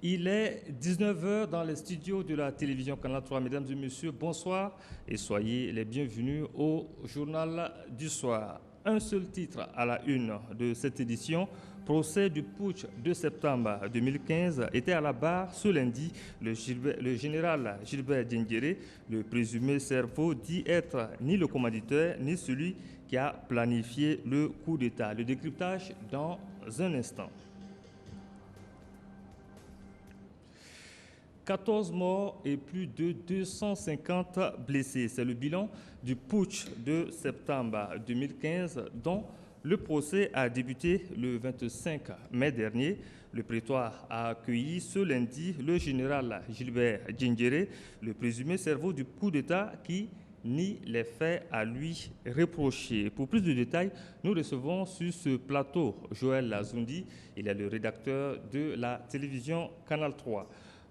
Il est 19 heures dans les studios de la télévision Canal 3. Mesdames et messieurs, bonsoir et soyez les bienvenus au journal du soir. Un seul titre à la une de cette édition, procès du putsch de septembre 2015, était à la barre ce lundi. Le général Gilbert Diendéré, le présumé cerveau, dit être ni le commanditeur ni celui qui a planifié le coup d'État. Le décryptage dans un instant. 14 morts et plus de 250 blessés. C'est le bilan du putsch de septembre 2015 dont le procès a débuté le 25 mai dernier. Le prétoire a accueilli ce lundi le général Gilbert Diendéré, le présumé cerveau du coup d'État qui nie les faits à lui reprochés. Pour plus de détails, nous recevons sur ce plateau Joël Zoundi. Il est le rédacteur de la télévision Canal 3.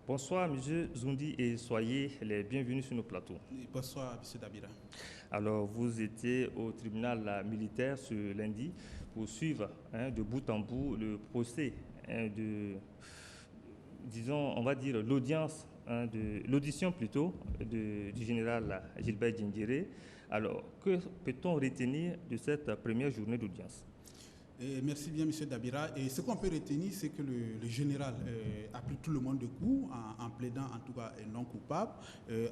Bonsoir, M. Zoundi, et soyez les bienvenus sur nos plateaux. Bonsoir, M. Dabira. Alors, vous étiez au tribunal militaire ce lundi pour suivre de bout en bout le procès disons, on va dire, l'audition plutôt du général Gilbert Diendéré. Alors, que peut-on retenir de cette première journée d'audience ? Merci bien, M. Dabira. Et ce qu'on peut retenir, c'est que le général a pris tout le monde de coup en plaidant en tout cas non coupable,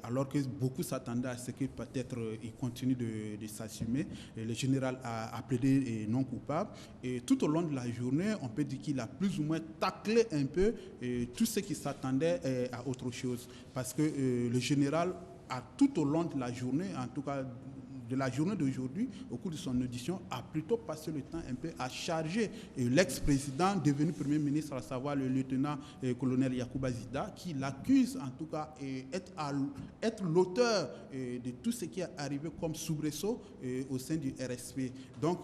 alors que beaucoup s'attendaient à ce que peut-être il continue de s'assumer. Le général a plaidé non coupable. Et tout au long de la journée, on peut dire qu'il a plus ou moins taclé un peu tout ce qui s'attendait à autre chose. Parce que le général a tout au long de la journée, en tout cas de la journée d'aujourd'hui, au cours de son audition, a plutôt passé le temps un peu à charger l'ex-président devenu Premier ministre, à savoir le lieutenant-colonel Yacouba Zida, qui l'accuse en tout cas être l'auteur de tout ce qui est arrivé comme soubresaut au sein du RSP. Donc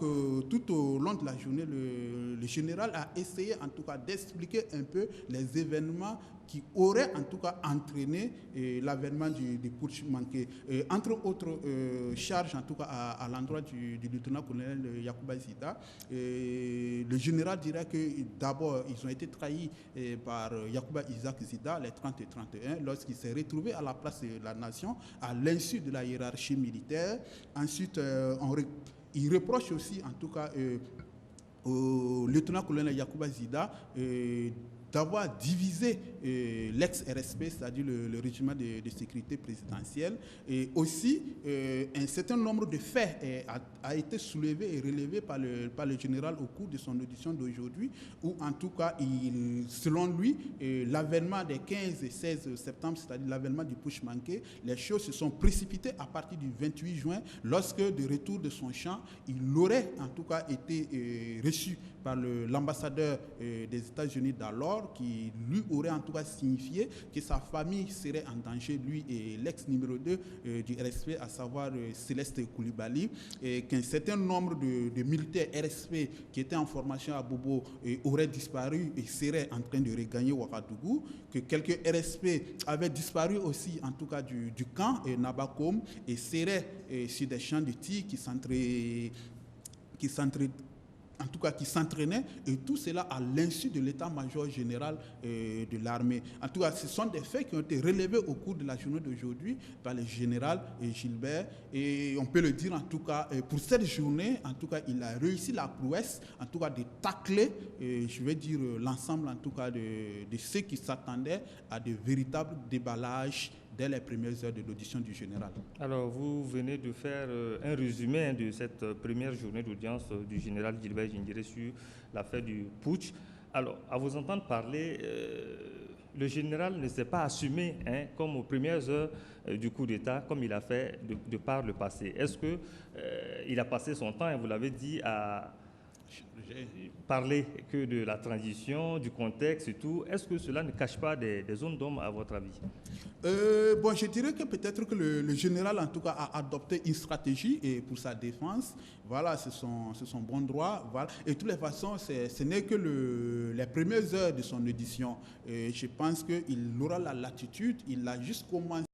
tout au long de la journée, le général a essayé en tout cas d'expliquer un peu les événements qui aurait en tout cas entraîné l'avènement du putsch manqué. Entre autres charges, en tout cas à l'endroit du lieutenant-colonel Yacouba Zida, le général dirait que d'abord, ils ont été trahis par Yacouba Isaac Zida, les 30 et 31, lorsqu'il s'est retrouvé à la place de la nation, à l'insu de la hiérarchie militaire. Ensuite, il reproche aussi, en tout cas, au lieutenant-colonel Yacouba Zida, d'avoir divisé l'ex-RSP, c'est-à-dire le régiment de sécurité présidentielle. Et aussi, un certain nombre de faits a été soulevé et relevé par le général au cours de son audition d'aujourd'hui, où en tout cas, selon lui, l'avènement des 15 et 16 septembre, c'est-à-dire l'avènement du putsch manqué, les choses se sont précipitées à partir du 28 juin, lorsque, de retour de son champ, il aurait en tout cas été reçu par l'ambassadeur des États-Unis d'alors, qui lui aurait en tout cas signifié que sa famille serait en danger, lui et l'ex numéro 2 du RSP, à savoir Céleste Koulibaly, et qu'un certain nombre de militaires RSP qui étaient en formation à Bobo auraient disparu et seraient en train de regagner Ouagadougou, que quelques RSP avaient disparu aussi, en tout cas du camp Nabakom, et seraient sur des champs de tir qui s'entraînaient, et tout cela à l'insu de l'état-major général de l'armée. En tout cas, ce sont des faits qui ont été relevés au cours de la journée d'aujourd'hui par le général Gilbert, et on peut le dire en tout cas, pour cette journée, en tout cas, il a réussi la prouesse, en tout cas, de tacler, je vais dire, l'ensemble en tout cas de ceux qui s'attendaient à de véritables déballages dès les premières heures de l'audition du général. Alors, vous venez de faire un résumé de cette première journée d'audience du général Gilbert Diendéré sur l'affaire du putsch. Alors, à vous entendre parler, le général ne s'est pas assumé comme aux premières heures du coup d'État, comme il a fait de par le passé. Est-ce qu'il a passé son temps, et vous l'avez dit, à parler que de la transition, du contexte et tout? Est-ce que cela ne cache pas des zones d'ombre à votre avis? Bon, je dirais que peut-être que le général, en tout cas, a adopté une stratégie pour sa défense. Voilà, c'est son bon droit. Voilà. Et de toutes les façons, ce n'est que les premières heures de son audition. Je pense qu'il aura la latitude. Il a juste commencé